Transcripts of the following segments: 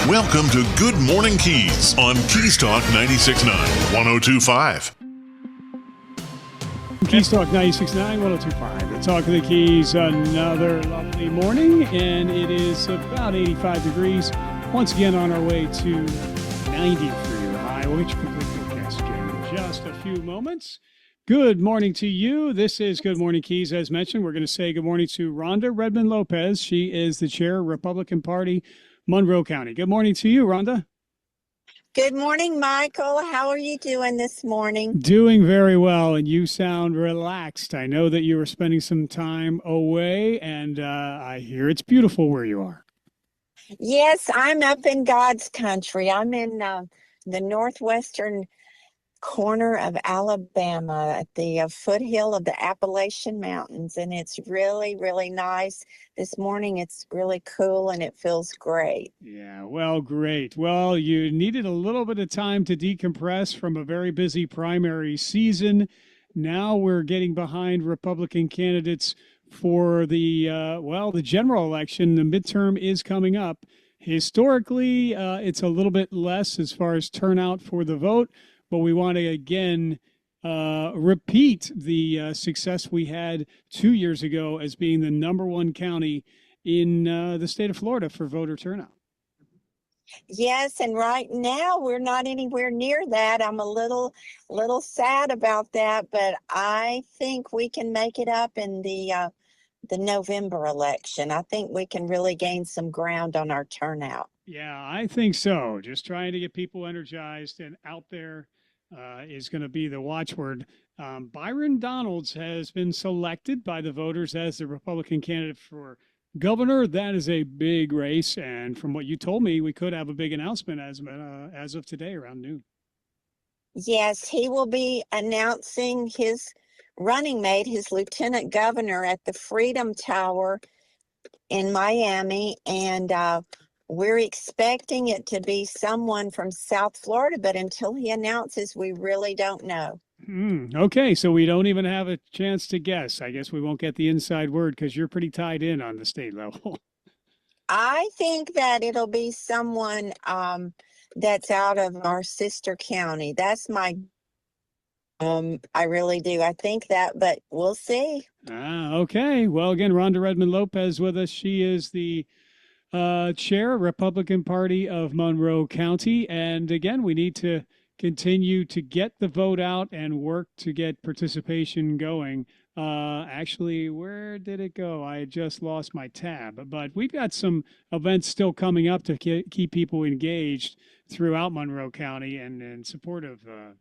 Welcome to Good Morning Keys on Keys Talk 96.9, 102.5. Keys Talk 96.9, 102.5. The Talk of the Keys, another lovely morning, and it is about 85 degrees. Once again on our way to 90 for your high. We'll get you complete forecast again in just a few moments. Good morning to you. This is Good Morning Keys. As mentioned, we're going to say good morning to Rhonda Rebman-Lopez. She is the chair, Republican Party, Monroe County. Good morning to you, Rhonda. Good morning, Michael. How are you doing this morning? Doing very well, and you sound relaxed. I know that you were spending some time away, and I hear it's beautiful where you are. Yes, I'm up in God's country. I'm in the northwestern corner of Alabama at the foothill of the Appalachian Mountains, and it's really, really nice. This morning it's really cool and it feels great. Yeah, well, great. Well, you needed a little bit of time to decompress from a very busy primary season. Now we're getting behind Republican candidates for the general election. The midterm is coming up. Historically, it's a little bit less as far as turnout for the vote, but we want to again repeat the success we had 2 years ago as being the number one county in the state of Florida for voter turnout. Yes, and right now we're not anywhere near that. I'm a little sad about that, but I think we can make it up in the November election. I think we can really gain some ground on our turnout. Yeah, I think so. Just trying to get people energized and out there is going to be the watchword. Byron Donalds has been selected by the voters as the Republican candidate for governor. That is a big race, and from what you told me, we could have a big announcement as of today around noon. Yes, he will be announcing his running mate, his lieutenant governor, at the Freedom Tower in Miami, and we're expecting it to be someone from South Florida, but until he announces, we really don't know. Okay, so we don't even have a chance to guess. I guess we won't get the inside word because you're pretty tied in on the state level. I think that it'll be someone that's out of our sister county. That's my I really do. I think that, but we'll see. Okay. Well, again, Rhonda Rebman-Lopez with us. She is the chair, Republican Party of Monroe County. And again, we need to continue to get the vote out and work to get participation going. Actually, where did it go? I just lost my tab. But we've got some events still coming up to keep people engaged throughout Monroe County and in support of the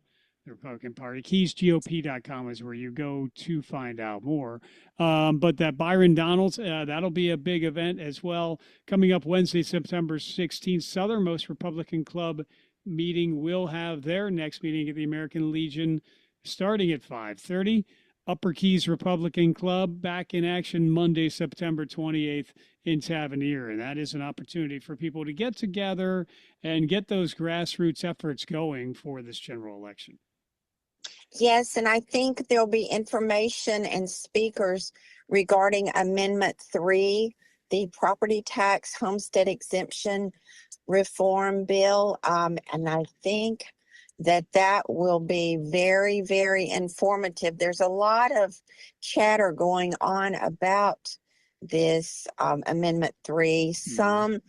Republican Party. KeysGOP.com is where you go to find out more. But that Byron Donalds, that'll be a big event as well. Coming up Wednesday, September 16th, Southernmost Republican Club meeting will have their next meeting at the American Legion starting at 5:30. Upper Keys Republican Club back in action Monday, September 28th in Tavernier. And that is an opportunity for people to get together and get those grassroots efforts going for this general election. Yes, and I think there'll be information and speakers regarding Amendment 3, the property tax homestead exemption reform bill. And I think that will be very, very informative. There's a lot of chatter going on about this Amendment 3. Some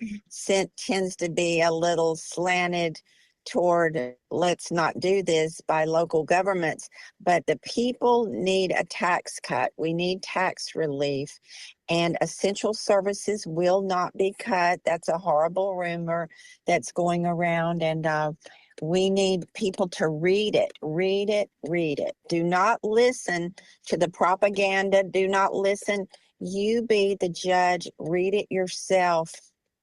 tends to be a little slanted toward let's not do this by local governments, but the people need a tax cut. We need tax relief, and essential services will not be cut. That's a horrible rumor that's going around, and we need people to read it. Do not listen to the propaganda. Do not listen. You be the judge. Read it yourself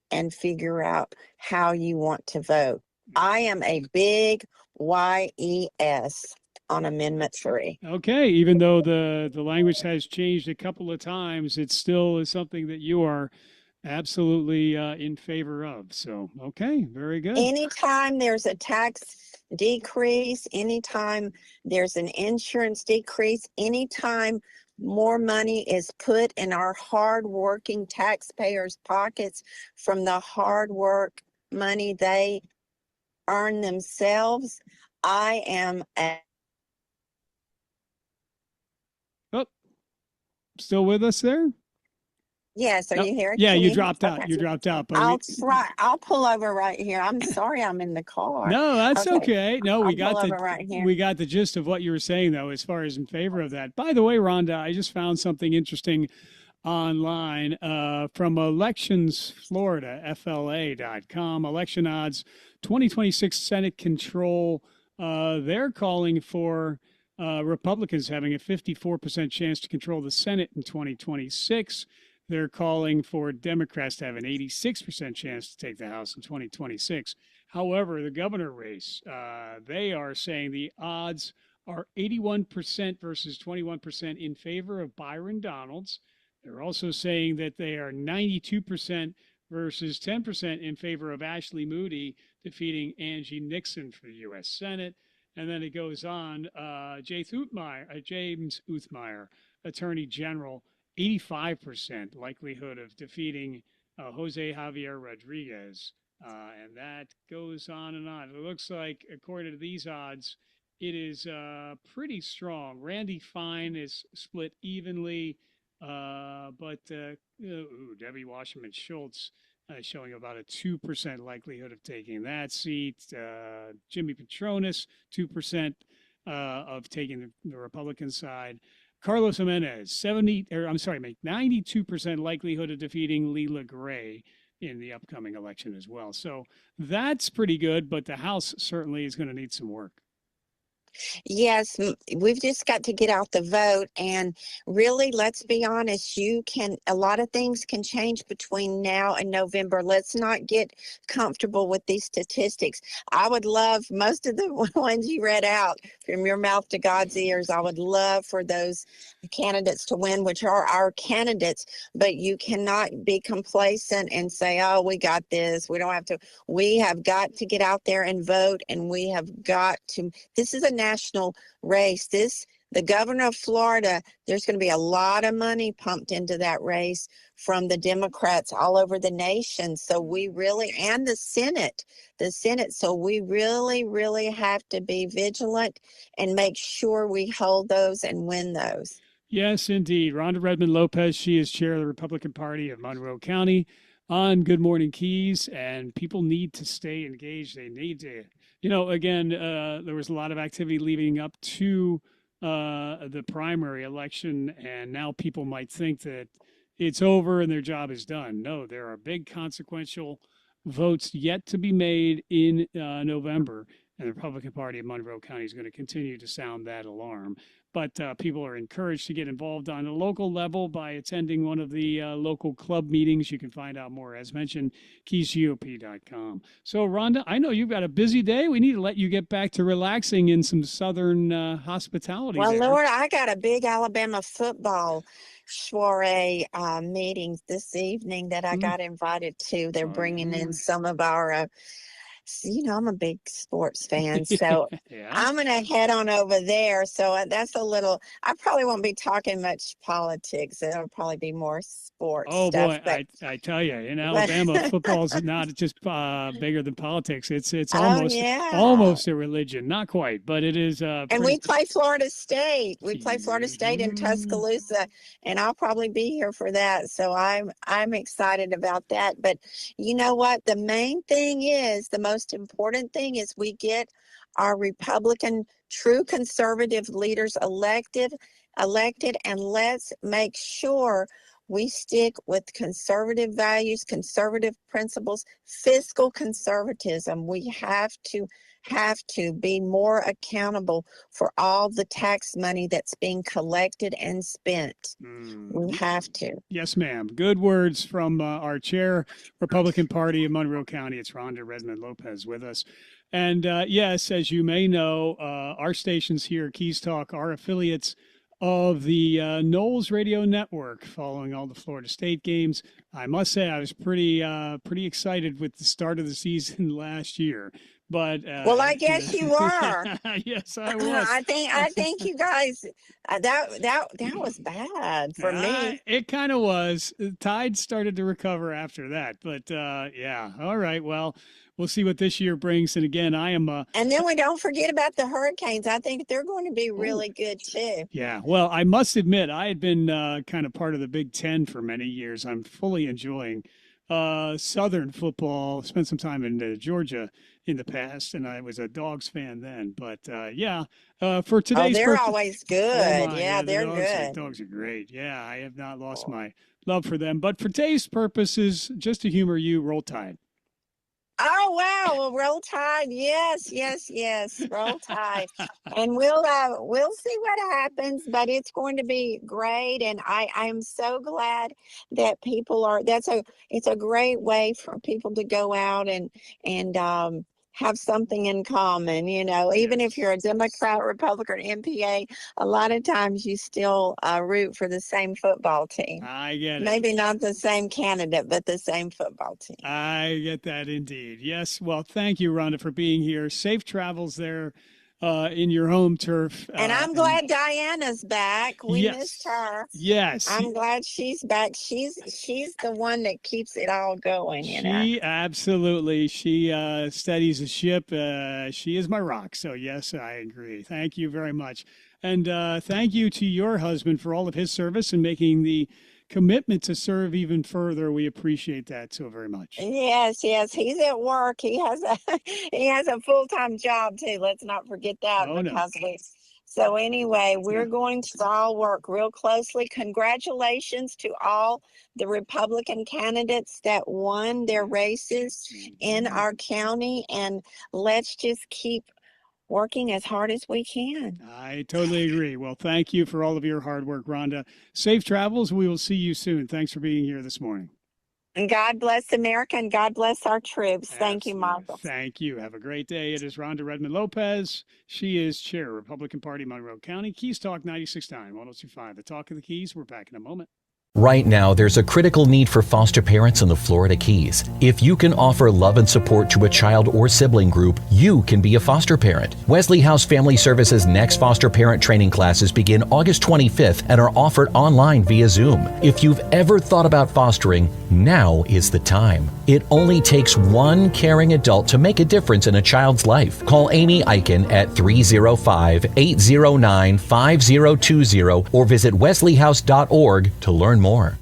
and figure out how you want to vote. I am a big YES on Amendment 3. Okay, even though the language has changed a couple of times, it still is something that you are absolutely in favor of. So, okay, very good. Anytime there's a tax decrease, anytime there's an insurance decrease, anytime more money is put in our hard-working taxpayers' pockets from the hard work money they earn themselves. I am Oh, still with us there? Yes, are No. you here? Yeah, Can you you? dropped out. Okay. You dropped out. But I'll try. I'll pull over right here. I'm sorry, I'm in the car. no, that's Okay, okay. No, I'll pull over right here. we got the gist of what you were saying though, as far as in favor of that. By the way, Rhonda, I just found something interesting online from Elections Florida, FLA.com. Election odds, 2026 Senate control. They're calling for Republicans having a 54% chance to control the Senate in 2026. They're calling for Democrats to have an 86% chance to take the House in 2026. However, the governor race, they are saying the odds are 81% versus 21% in favor of Byron Donalds. They're also saying that they are 92% versus 10% in favor of Ashley Moody defeating Angie Nixon for the U.S. Senate. And then it goes on, James Uthmeyer, Attorney General, 85% likelihood of defeating Jose Javier Rodriguez. And that goes on and on. It looks like, according to these odds, it is pretty strong. Randy Fine is split evenly, but Debbie Wasserman Schultz showing about a 2% likelihood of taking that seat. Jimmy Petronis, 2% of taking the Republican side. Carlos Jimenez, 92% likelihood of defeating Leela Gray in the upcoming election as well. So that's pretty good, but the House certainly is going to need some work. Yes, we've just got to get out the vote. And really, let's be honest, a lot of things can change between now and November. Let's not get comfortable with these statistics. I would love most of the ones you read out from your mouth to God's ears. I would love for those candidates to win, which are our candidates, but you cannot be complacent and say, oh, we got this. We don't have to. We have got to get out there and vote, and we have got to. This is a national race. The governor of Florida, there's going to be a lot of money pumped into that race from the Democrats all over the nation. So we really, and the Senate. So we really, really have to be vigilant and make sure we hold those and win those. Yes, indeed. Rhonda Rebman-Lopez, she is chair of the Republican Party of Monroe County on Good Morning Keys, and people need to stay engaged. They need to, again, there was a lot of activity leading up to the primary election, and now people might think that it's over and their job is done. No, there are big consequential votes yet to be made in November, and the Republican Party of Monroe County is going to continue to sound that alarm. But people are encouraged to get involved on a local level by attending one of the local club meetings. You can find out more, as mentioned, keysgop.com. So, Rhonda, I know you've got a busy day. We need to let you get back to relaxing in some southern hospitality. Well, there. Lord, I got a big Alabama football soiree meeting this evening that I got invited to. They're bringing in some of our I'm a big sports fan, so yeah. I'm going to head on over there. So that's I probably won't be talking much politics. It'll probably be more sports stuff. Oh, boy, I tell you, in Alabama, football is not just bigger than politics. It's almost a religion. Not quite, but it is. And we play Florida State. We play Florida State in Tuscaloosa, and I'll probably be here for that. So I'm excited about that. But you know what? The main thing is, the most important thing is we get our Republican, true conservative leaders elected, and let's make sure we stick with conservative values, conservative principles, fiscal conservatism. We have to be more accountable for all the tax money that's being collected and spent. We have to. Yes, ma'am. Good words from our chair, Republican Party of Monroe County. It's Rhonda Rebman-Lopez with us. And yes, as you may know, our stations here, Keys Talk, are affiliates of the Knowles Radio Network, following all the Florida State games. I must say I was pretty excited with the start of the season last year. But well, I guess you were. yes, I was. I think you guys that was bad for me. It kind of was. The tide started to recover after that, but yeah. All right. Well, we'll see what this year brings. And again, I am. And then we don't forget about the Hurricanes. I think they're going to be really good too. Yeah. Well, I must admit, I had been kind of part of the Big Ten for many years. I'm fully enjoying Southern football. Spent some time in Georgia in the past, and I was a Dogs fan then. But yeah, for today's they're always good. Yeah, they're good. Dogs are great. Yeah, I have not lost my love for them. But for today's purposes, just to humor you, Roll Tide. Oh wow! Well, Roll Tide, yes, Roll Tide, and we'll see what happens. But it's going to be great, and I'm so glad that people are. It's a great way for people to go out and have something in common. You know, even if you're a Democrat, Republican, MPA, a lot of times you still root for the same football team. I get it. Maybe not the same candidate, but the same football team. I get that indeed. Yes. Well, thank you, Rhonda, for being here. Safe travels there in your home turf. And I'm glad Diana's back. We missed her. Yes. I'm glad she's back. She's the one that keeps it all going, you know. She absolutely. She steadies the ship. She is my rock. So, yes, I agree. Thank you very much. And thank you to your husband for all of his service and making the commitment to serve even further. We appreciate that so very much. Yes. He's at work. He has a full-time job too. Let's not forget that So anyway, we're going to all work real closely. Congratulations to all the Republican candidates that won their races in our county, and let's just keep working as hard as we can. I totally agree. Well, thank you for all of your hard work, Rhonda. Safe travels. We will see you soon. Thanks for being here this morning. And God bless America, and God bless our troops. Thank you, Michael. Thank you. Have a great day. It is Rhonda Rebman-Lopez. She is Chair, Republican Party, Monroe County. Keys Talk 96.9, 102.5. The Talk of the Keys. We're back in a moment. Right now, there's a critical need for foster parents in the Florida Keys. If you can offer love and support to a child or sibling group, you can be a foster parent. Wesley House Family Services' next foster parent training classes begin August 25th and are offered online via Zoom. If you've ever thought about fostering, now is the time. It only takes one caring adult to make a difference in a child's life. Call Amy Eichen at 305-809-5020 or visit wesleyhouse.org to learn more.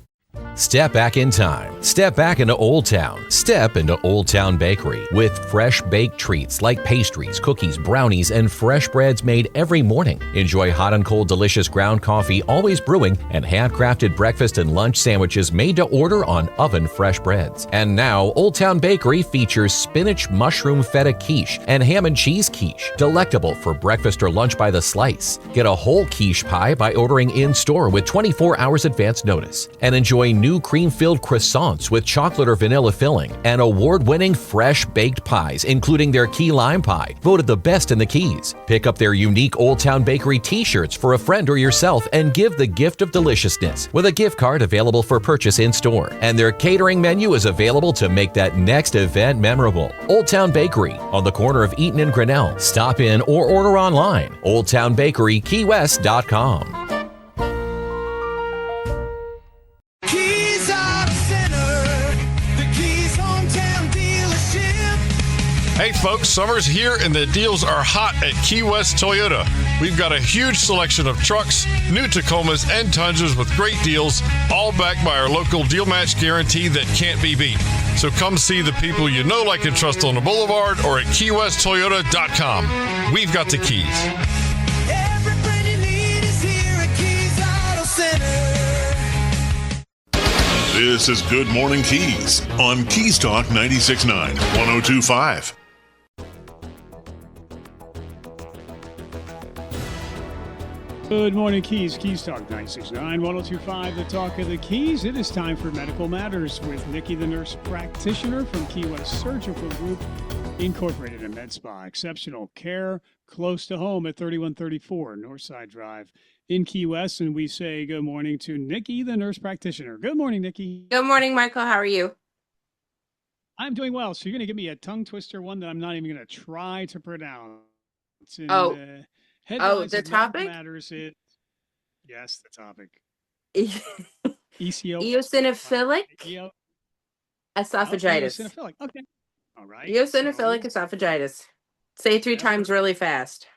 Step back in time. Step back into Old Town. Step into Old Town Bakery with fresh baked treats like pastries, cookies, brownies, and fresh breads made every morning. Enjoy hot and cold delicious ground coffee always brewing and handcrafted breakfast and lunch sandwiches made to order on oven fresh breads. And now Old Town Bakery features spinach mushroom feta quiche and ham and cheese quiche, delectable for breakfast or lunch by the slice. Get a whole quiche pie by ordering in-store with 24 hours advance notice. And enjoy new cream-filled croissants with chocolate or vanilla filling and award-winning fresh baked pies, including their key lime pie, voted the best in the Keys. Pick up their unique Old Town Bakery t-shirts for a friend or yourself and give the gift of deliciousness with a gift card available for purchase in-store. And their catering menu is available to make that next event memorable. Old Town Bakery on the corner of Eaton and Grinnell. Stop in or order online. OldTownBakeryKeyWest.com. Hey folks, summer's here and the deals are hot at Key West Toyota. We've got a huge selection of trucks, new Tacomas and Tundras with great deals, all backed by our local deal match guarantee that can't be beat. So come see the people you know, like, and trust on the Boulevard or at KeyWestToyota.com. We've got the keys. Everything you need is here at Keys Auto Center. This is Good Morning Keys on Keys Talk 96.9, 102.5. Good morning, Keys. Keys Talk 96.9, 102.5, the Talk of the Keys. It is time for Medical Matters with Nikki the Nurse Practitioner from Key West Surgical Group, Incorporated in Med Spa. Exceptional care close to home at 3134 Northside Drive in Key West. And we say good morning to Nikki the Nurse Practitioner. Good morning, Nikki. Good morning, Michael. How are you? I'm doing well. So you're going to give me a tongue twister, one that I'm not even going to try to pronounce. In Oh, the oh, headlines the of Medical topic? Matters, yes, the topic. Eosinophilic ECO, EO, esophagitis. eosinophilic. Okay. All right. Eosinophilic So, esophagitis. Say it 3 times really fast.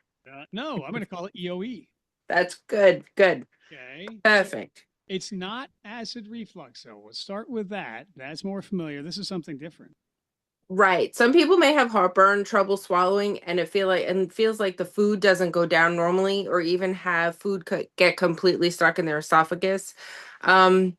no, I'm going to call it EOE. That's good. Good. Okay. So Perfect. it's not acid reflux, though. We'll start with that. That's more familiar. This is something different. Right. Some people may have heartburn, trouble swallowing, and it feels like the food doesn't go down normally, or even have food get completely stuck in their esophagus. Um,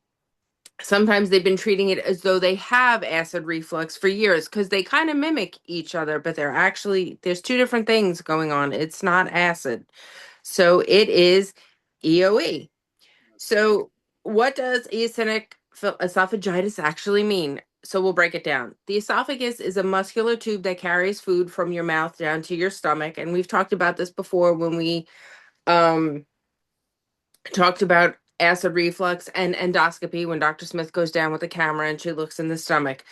Sometimes they've been treating it as though they have acid reflux for years because they kind of mimic each other, but there's two different things going on. It's not acid. So it is EOE. So what does esophagitis actually mean? So we'll break it down. The esophagus is a muscular tube that carries food from your mouth down to your stomach. And we've talked about this before when we um, talked about acid reflux and endoscopy, when Dr. Smith goes down with the camera and she looks in the stomach.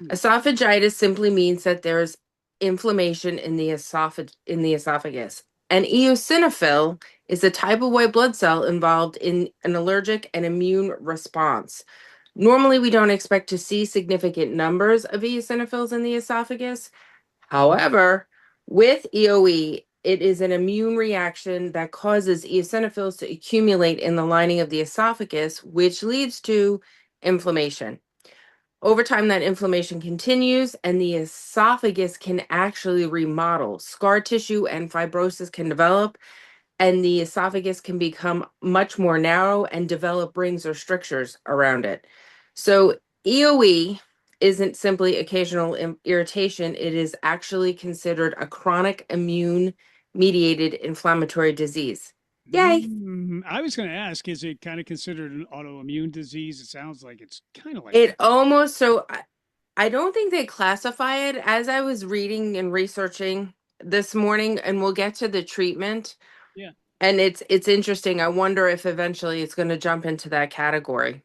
Esophagitis simply means that there's inflammation in the esophagus. An eosinophil is a type of white blood cell involved in an allergic and immune response. Normally, we don't expect to see significant numbers of eosinophils in the esophagus. However, with EOE, it is an immune reaction that causes eosinophils to accumulate in the lining of the esophagus, which leads to inflammation. Over time, that inflammation continues, and the esophagus can actually remodel. Scar tissue and fibrosis can develop, and the esophagus can become much more narrow and develop rings or strictures around it. So, EOE isn't simply occasional irritation, it is actually considered a chronic immune mediated inflammatory disease. Yay! I was going to ask, is it kind of considered an autoimmune disease? It sounds like it's kind of like It almost so I don't think they classify it as I was reading and researching this morning, and we'll get to the treatment. Yeah. And it's interesting. I wonder if eventually it's going to jump into that category.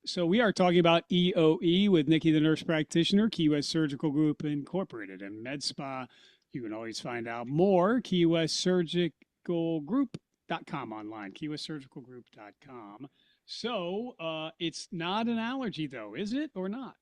So we are talking about EOE with Nikki the Nurse Practitioner, Key West Surgical Group Incorporated, and Med Spa. You can always find out more, keywestsurgicalgroup.com online, keywestsurgicalgroup.com. So it's not an allergy, though, is it, or not?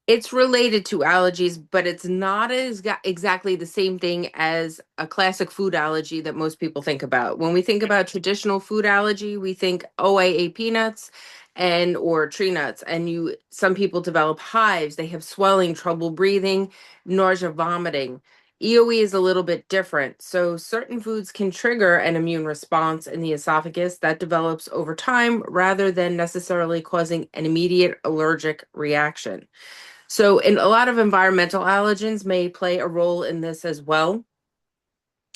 It's related to allergies, but it's not exactly the same thing as a classic food allergy that most people think about. When we think about traditional food allergy, we think, oh, I ate peanuts or tree nuts. And some people develop hives, they have swelling, trouble breathing, nausea, vomiting. EOE is a little bit different. So certain foods can trigger an immune response in the esophagus that develops over time rather than necessarily causing an immediate allergic reaction. So, and a lot of environmental allergens may play a role in this as well.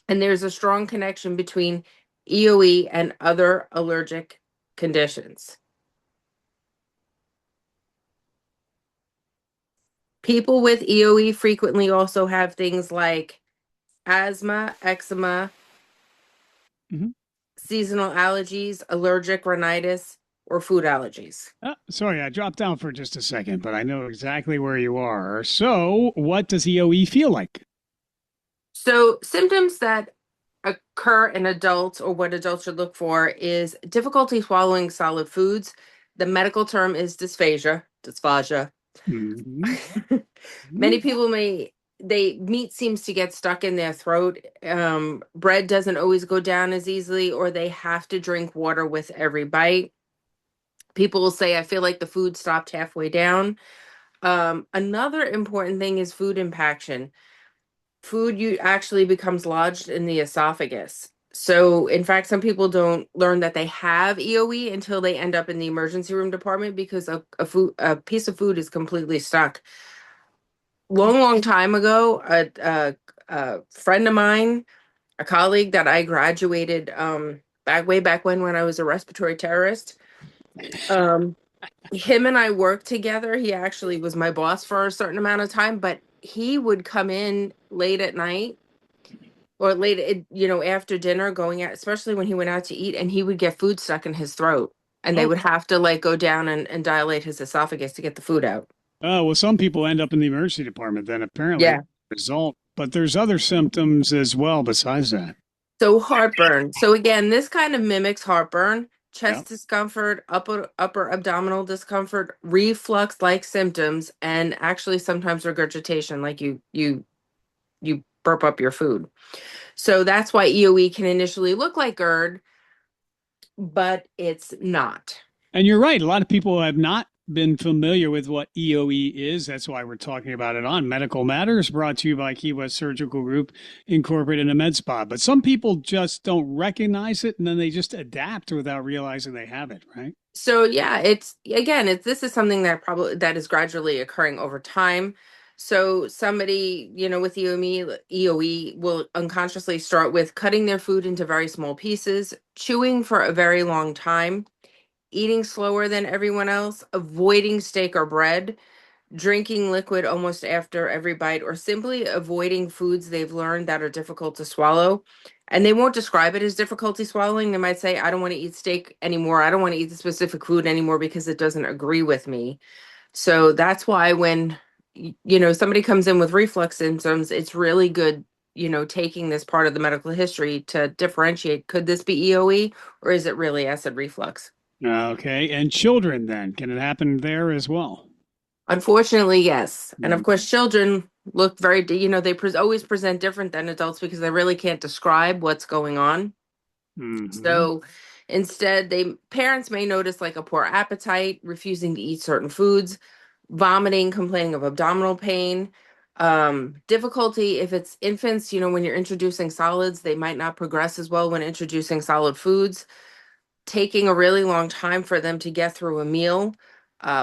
And there's a strong connection between EOE and other allergic conditions. People with EOE frequently also have things like asthma, eczema, seasonal allergies, allergic rhinitis, or food allergies. Sorry, I dropped down for just a second, but I know exactly where you are. So, what does EOE feel like? So, symptoms that occur in adults, or what adults should look for, is difficulty swallowing solid foods. The medical term is dysphagia. Many people meat seems to get stuck in their throat. Bread doesn't always go down as easily, or they have to drink water with every bite. People will say, I feel like the food stopped halfway down. Another important thing is food impaction. Food actually becomes lodged in the esophagus. So, in fact, some people don't learn that they have EOE until they end up in the emergency room department because a piece of food is completely stuck. Long time ago, a friend of mine, a colleague that I graduated way back when I was a respiratory terrorist, him and I worked together. He actually was my boss for a certain amount of time, but he would come in late at night or after dinner, going out, especially when he went out to eat, and he would get food stuck in his throat, and they would have to go down and dilate his esophagus to get the food out. Oh, well, some people end up in the emergency department then apparently as Yeah. a result, but there's other symptoms as well besides that. So heartburn. So again, this kind of mimics heartburn, Yeah. chest discomfort, upper abdominal discomfort, reflux like symptoms, and actually sometimes regurgitation, like you burp up your food. So that's why EOE can initially look like GERD, but it's not. And you're right. A lot of people have not been familiar with what EOE is. That's why we're talking about it on Medical Matters, brought to you by Key West Surgical Group, Incorporated in Med Spa. But some people just don't recognize it and then they just adapt without realizing they have it, right? So yeah, it's again, it's this is something that is gradually occurring over time. So somebody, with EOE will unconsciously start with cutting their food into very small pieces, chewing for a very long time, eating slower than everyone else, avoiding steak or bread, drinking liquid almost after every bite, or simply avoiding foods they've learned that are difficult to swallow. And they won't describe it as difficulty swallowing. They might say, I don't want to eat steak anymore. I don't want to eat the specific food anymore because it doesn't agree with me. So that's why when somebody comes in with reflux symptoms, it's really good, taking this part of the medical history to differentiate, could this be EOE or is it really acid reflux? Okay. And children then, can it happen there as well? Unfortunately, yes. And of Mm-hmm. course, children look they always present different than adults because they really can't describe what's going on. Mm-hmm. So instead, parents may notice like a poor appetite, refusing to eat certain foods, vomiting, complaining of abdominal pain, difficulty if it's infants, when you're introducing solids, they might not progress as well when introducing solid foods, taking a really long time for them to get through a meal,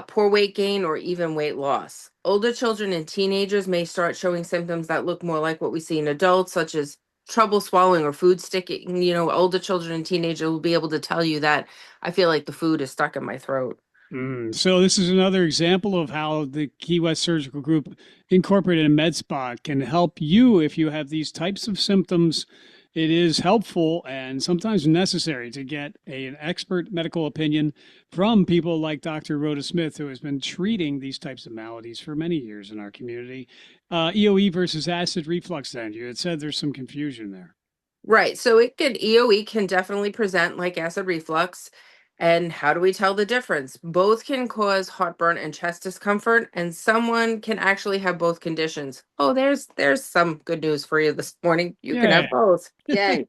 poor weight gain, or even weight loss. Older children and teenagers may start showing symptoms that look more like what we see in adults, such as trouble swallowing or food sticking. Older children and teenagers will be able to tell you that I feel like the food is stuck in my throat. So this is another example of how the Key West Surgical Group, Incorporated in MedSpot, can help you if you have these types of symptoms. It is helpful and sometimes necessary to get an expert medical opinion from people like Dr. Rhoda Smith, who has been treating these types of maladies for many years in our community. EOE versus acid reflux, then. You had said there's some confusion there. Right. So EOE can definitely present like acid reflux. And how do we tell the difference? Both can cause heartburn and chest discomfort, and someone can actually have both conditions. Oh, there's some good news for you this morning. You can Yeah. have both. Yay.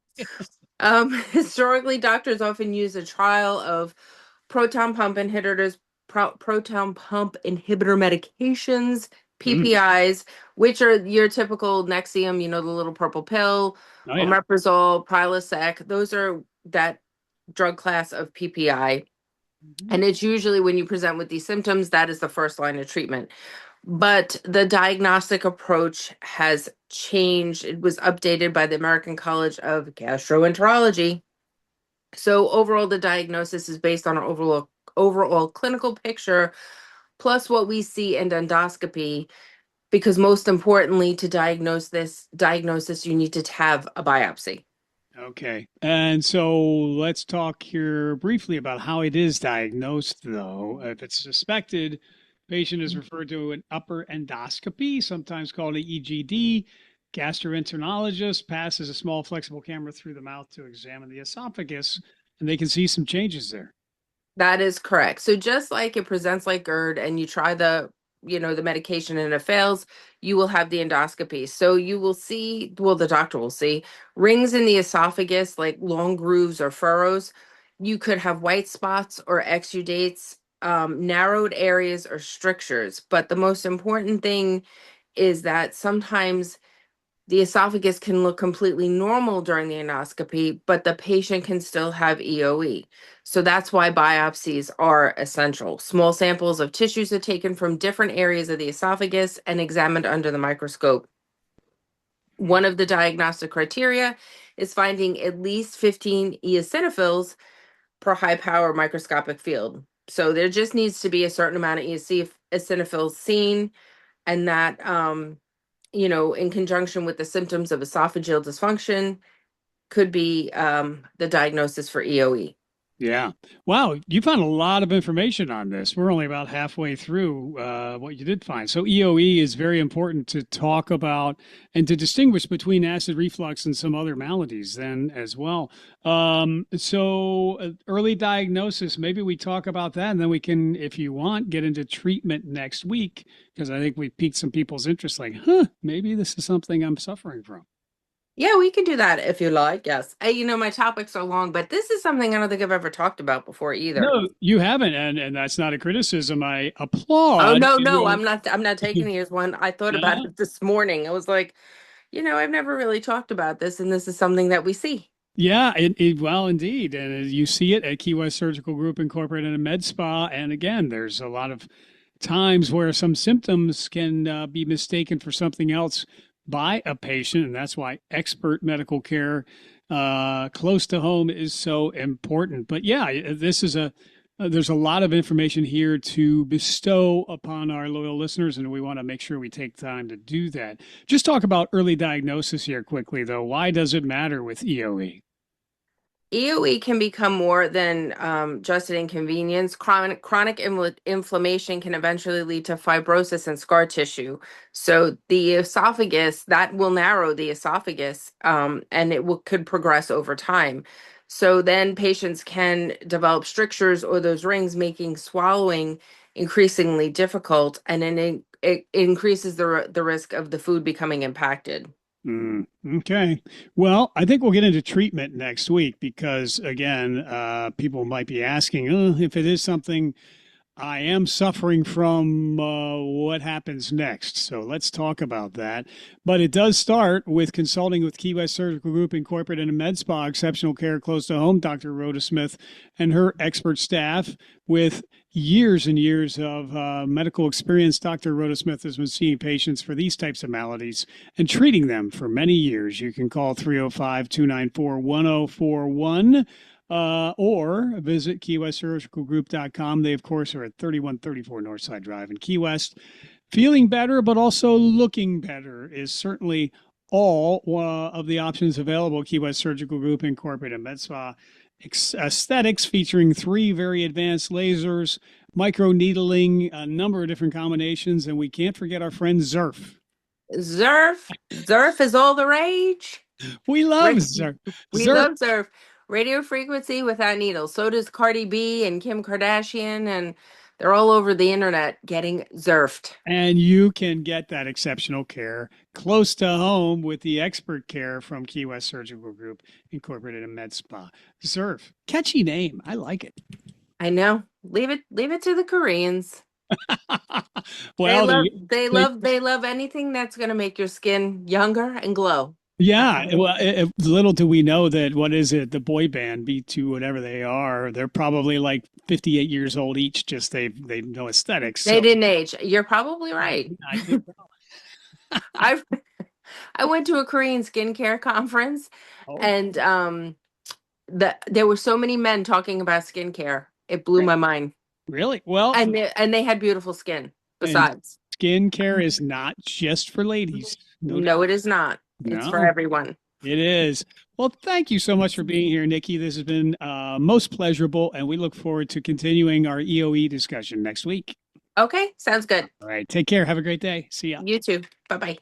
Historically, doctors often use a trial of proton pump inhibitors, proton pump inhibitor medications, Mm. PPIs, which are your typical Nexium, the little purple pill, Oh, yeah. omeprazole, Prilosec. Those are that drug class of PPI. Mhm. And it's usually when you present with these symptoms, that is the first line of treatment. But the diagnostic approach has changed. It was updated by the American College of Gastroenterology. So overall, the diagnosis is based on an overall clinical picture, plus what we see in endoscopy. Because most importantly, to diagnose this diagnosis, you need to have a biopsy. Okay. And so let's talk here briefly about how it is diagnosed, though. If it's suspected, patient is referred to an upper endoscopy, sometimes called an EGD. Gastroenterologist passes a small flexible camera through the mouth to examine the esophagus, and they can see some changes there. That is correct. So just like it presents like GERD and you try the medication and it fails, you will have the endoscopy. So you will see, well, the doctor will see rings in the esophagus, like long grooves or furrows. You could have white spots or exudates, narrowed areas or strictures. But the most important thing is that sometimes the esophagus can look completely normal during the endoscopy, but the patient can still have EOE. So that's why biopsies are essential. Small samples of tissues are taken from different areas of the esophagus and examined under the microscope. One of the diagnostic criteria is finding at least 15 eosinophils per high power microscopic field. So there just needs to be a certain amount of eosinophils seen, and that in conjunction with the symptoms of esophageal dysfunction, could be the diagnosis for EOE. Yeah. Wow. You found a lot of information on this. We're only about halfway through what you did find. So, EOE is very important to talk about and to distinguish between acid reflux and some other maladies, then as well. Early diagnosis, maybe we talk about that and then we can, if you want, get into treatment next week because I think we piqued some people's interest like, maybe this is something I'm suffering from. Yeah, we could do that if you like. Yes. My topics are long, but this is something I don't think I've ever talked about before either. No, you haven't, and that's not a criticism. I Oh, applaud no, no, you. I'm not taking it as one. I thought about it this morning. I was like, I've never really talked about this, and this is something that we see. Yeah, well, indeed. And you see it at Key West Surgical Group Incorporated and Med Spa. And again, there's a lot of times where some symptoms can be mistaken for something else by a patient. And that's why expert medical care close to home is so important. But yeah, there's a lot of information here to bestow upon our loyal listeners, and we want to make sure we take time to do that. Just talk about early diagnosis here quickly, though. Why does it matter with EOE? EOE can become more than just an inconvenience. Chronic inflammation can eventually lead to fibrosis and scar tissue. So the esophagus, that will narrow the esophagus, and could progress over time. So then patients can develop strictures or those rings, making swallowing increasingly difficult, and then it increases the risk of the food becoming impacted. Okay. Well, I think we'll get into treatment next week because, again, people might be asking if it is something I am suffering from, what happens next. So let's talk about that. But it does start with consulting with Key West Surgical Group Incorporated and Med Spa, exceptional care close to home. Dr. Rhoda Smith and her expert staff with years and years of medical experience. Dr. Rhoda Smith has been seeing patients for these types of maladies and treating them for many years. You can call 305-294-1041. Or visit KeyWestSurgicalGroup.com. They, of course, are at 3134 Northside Drive in Key West. Feeling better, but also looking better is certainly all of the options available at Key West Surgical Group Incorporated Med Spa. Aesthetics featuring 3 very advanced lasers, microneedling, a number of different combinations, and we can't forget our friend Zerf. Zerf is all the rage. We love Zerf. We love Zerf. Radio frequency without needles. So does Cardi B and Kim Kardashian, and they're all over the internet getting Zerfed. And you can get that exceptional care close to home with the expert care from Key West Surgical Group Incorporated and Med Spa. Zerf, catchy name. I like it. I know. Leave it to the Koreans. Well, they love anything that's going to make your skin younger and glow. Yeah, well, little do we know that, what is it, the boy band, B2, whatever they are, they're probably like 58 years old each, just they know aesthetics. They didn't age. You're probably right. I went to a Korean skincare conference, and there were so many men talking about skincare. It blew my mind. Really? Well, and they had beautiful skin besides. Skincare is not just for ladies. No, it is not. It's for everyone. It is. Well, thank you so much for being here, Nikki. This has been most pleasurable, and we look forward to continuing our EOE discussion next week. Okay, sounds good. All right, take care. Have a great day. See ya. You too. Bye-bye.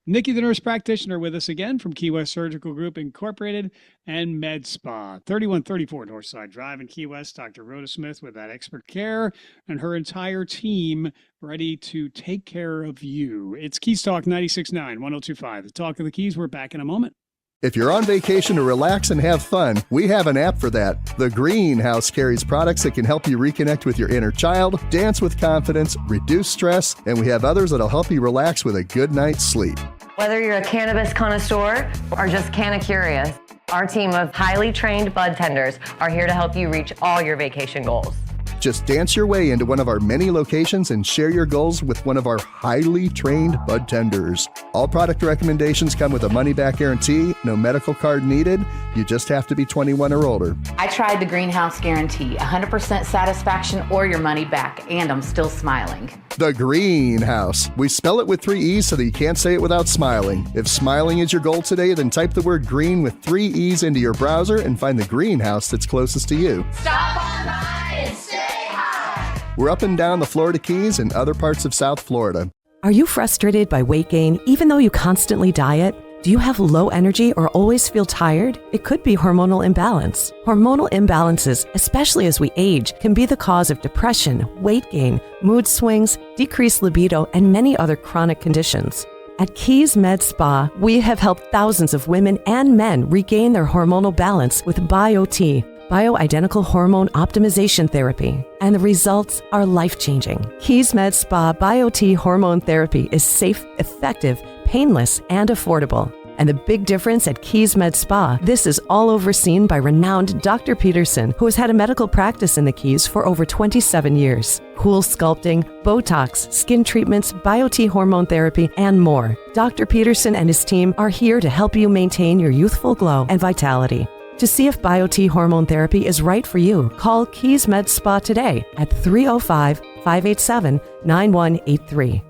Nikki the Nurse Practitioner with us again from Key West Surgical Group Incorporated and Med Spa. 3134 Northside Drive in Key West. Dr. Rhoda Smith with that expert care and her entire team ready to take care of you. It's Keys Talk 96.9, 102.5. The Talk of the Keys. We're back in a moment. If you're on vacation to relax and have fun, we have an app for that. The Greenhouse carries products that can help you reconnect with your inner child, dance with confidence, reduce stress, and we have others that'll help you relax with a good night's sleep. Whether you're a cannabis connoisseur or just canna-curious, our team of highly trained bud tenders are here to help you reach all your vacation goals. Just dance your way into one of our many locations and share your goals with one of our highly trained bud tenders. All product recommendations come with a money-back guarantee, no medical card needed. You just have to be 21 or older. I tried the Greenhouse Guarantee, 100% satisfaction or your money back, and I'm still smiling. The Greenhouse. We spell it with 3 E's so that you can't say it without smiling. If smiling is your goal today, then type the word green with 3 E's into your browser and find the greenhouse that's closest to you. Stop on by and say hi. We're up and down the Florida Keys and other parts of South Florida. Are you frustrated by weight gain even though you constantly diet? Do you have low energy or always feel tired? It could be hormonal imbalance. Hormonal imbalances, especially as we age, can be the cause of depression, weight gain, mood swings, decreased libido, and many other chronic conditions. At Keys Med Spa, we have helped thousands of women and men regain their hormonal balance with BioT, bioidentical hormone optimization therapy, and the results are life-changing. Keys Med Spa BioT hormone therapy is safe, effective, painless, and affordable. And the big difference at Keys Med Spa, this is all overseen by renowned Dr. Peterson, who has had a medical practice in the Keys for over 27 years. Cool sculpting, Botox, skin treatments, BioT hormone therapy, and more. Dr. Peterson and his team are here to help you maintain your youthful glow and vitality. To see if BioT hormone therapy is right for you, call Keys Med Spa today at 305-587-9183.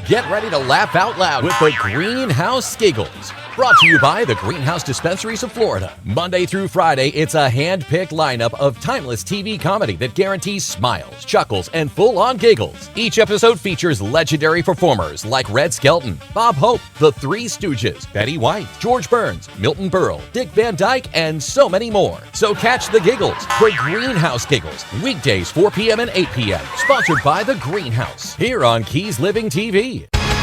Get ready to laugh out loud with the Greenhouse Giggles. Brought to you by the Greenhouse Dispensaries of Florida. Monday through Friday, it's a hand-picked lineup of timeless TV comedy that guarantees smiles, chuckles, and full-on giggles. Each episode features legendary performers like Red Skelton, Bob Hope, The Three Stooges, Betty White, George Burns, Milton Berle, Dick Van Dyke, and so many more. So catch the giggles, the Greenhouse Giggles, weekdays 4 p.m. and 8 p.m. Sponsored by the Greenhouse, here on Keys Living TV.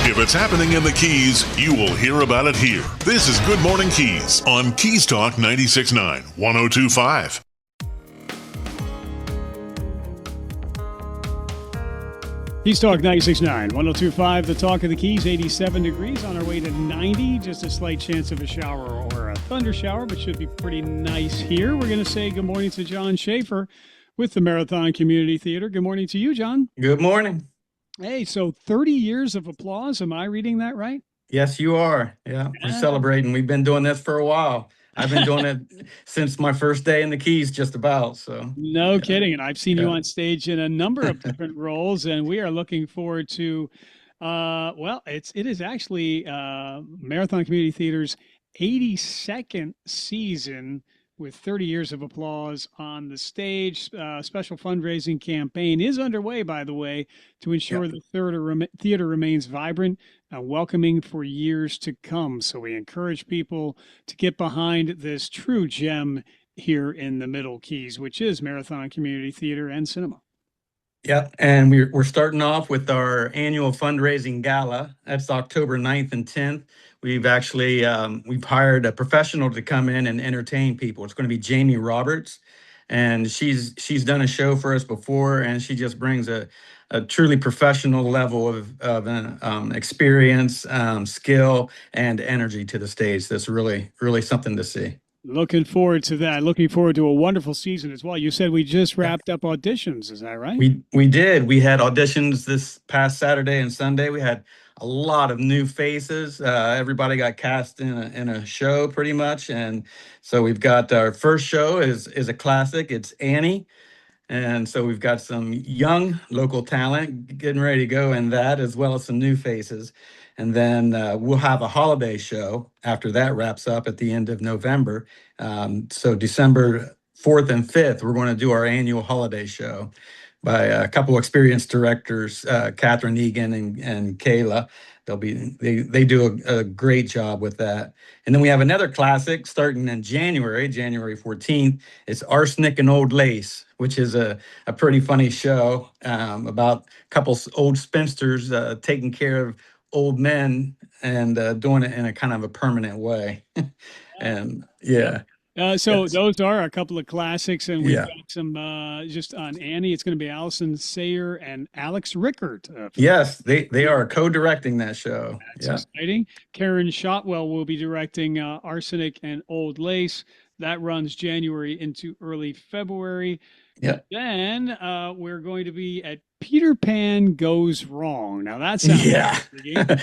If it's happening in the Keys, you will hear about it here. This is Good Morning Keys on Keys Talk 96.9, 102.5. Keys Talk 96.9, 102.5, the talk of the Keys, 87 degrees on our way to 90. Just a slight chance of a shower or a thunder shower, but should be pretty nice here. We're going to say good morning to John Schaeffer with the Marathon Community Theater. Good morning to you, John. Good morning. Hey, so 30 years of applause. Am I reading that right? Yes, you are. Yeah, we're celebrating. We've been doing this for a while. I've been doing it since my first day in the Keys, just about. So no kidding. And I've seen you on stage in a number of different roles, and we are looking forward to, it is actually Marathon Community Theater's 82nd season with 30 years of applause on the stage. Special fundraising campaign is underway, by the way, to ensure the theater remains vibrant and welcoming for years to come. So we encourage people to get behind this true gem here in the Middle Keys, which is Marathon Community Theater and Cinema. Yeah, and we're starting off with our annual fundraising gala. That's October 9th and 10th. We've actually we've hired a professional to come in and entertain people. It's going to be Jamie Roberts, and she's done a show for us before, and she just brings a truly professional level of experience, skill, and energy to the stage. That's really something to see. Looking forward to that. Looking forward to a wonderful season as well. You said we just wrapped up auditions. Is that right? We did. We had auditions this past Saturday and Sunday. We had a lot of new faces. Everybody got cast in a show pretty much. And so we've got our first show is a classic. It's Annie. And so we've got some young local talent getting ready to go in that, as well as some new faces. And then we'll have a holiday show after that wraps up at the end of November. So December 4th and 5th, we're going to do our annual holiday show by a couple of experienced directors, Catherine Egan and Kayla. They do a great job with that. And then we have another classic starting in January 14th. It's Arsenic and Old Lace, which is a pretty funny show about a couple old spinsters taking care of old men and doing it in a kind of a permanent way. And those are a couple of classics, and we've got some just on Annie. It's going to be Allison Sayer and Alex Rickert. Yes, they are co-directing that show. That's exciting. Karen Shotwell will be directing Arsenic and Old Lace. That runs January into early February. Yeah. Then we're going to be at Peter Pan Goes Wrong. Now that sounds Yeah. intriguing.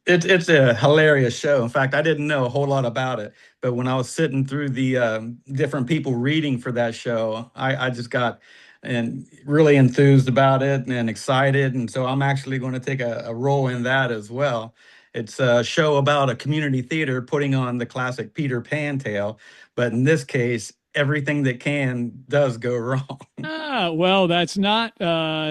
It's a hilarious show. In fact, I didn't know a whole lot about it, but when I was sitting through the different people reading for that show, I just got and really enthused about it and excited. And so I'm actually going to take a role in that as well. It's a show about a community theater putting on the classic Peter Pan tale, but in this case, everything that can does go wrong. Well, that's not